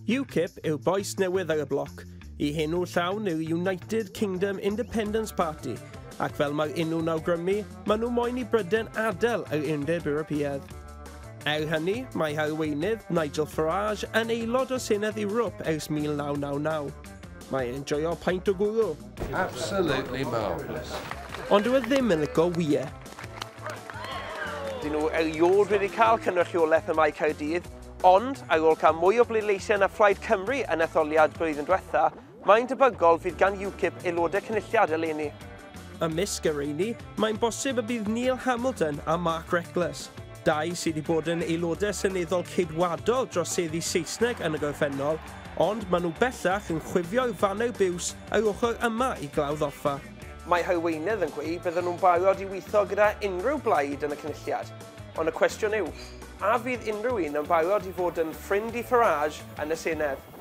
UKIP yw boes newydd ar y bloc. I henw llawn yw United Kingdom Independence Party, ac fel mae'r enw'n awgrymu, maen nhw moyn i Bryden adael yr Undeb Ewropeaidd. Hynny, mae arweinydd Nigel Farage yn aelod o Senedd Ewrop ers 1999. Mae'n enjoyo paint o gwrw. Absolutely marvellous. Ond dyw e ddim yn licio wyau. Dyn nhw eriod wedi cael cynrychiolaeth yma i Caerdydd, ond ar ôl cael mwy o bleidleisiau na Phlaid Cymru yn Etholiad blwyddyn diwetha, mae'n debygol fydd gan UKIP aelodau Cynulliad eleni. Ymysg yr eini, mae'n bosib y bydd Neil Hamilton a Mark Reckless, dau sydd wedi bod yn aelodau seneddol ceidwadol dros seddi Saesneg yn y gorffennol, ond maen nhw bellach yn chwifio'r fanau biws ar ochr yma i glawdd-offa. Mae harweinydd yn gweud bydden nhw'n barod i weithio gyda unrhyw blaid yn y Cynulliad, ond y cwestiwn yw, a fydd unrhyw un yn barod i fod yn ffrind i Farage yn y Senedd?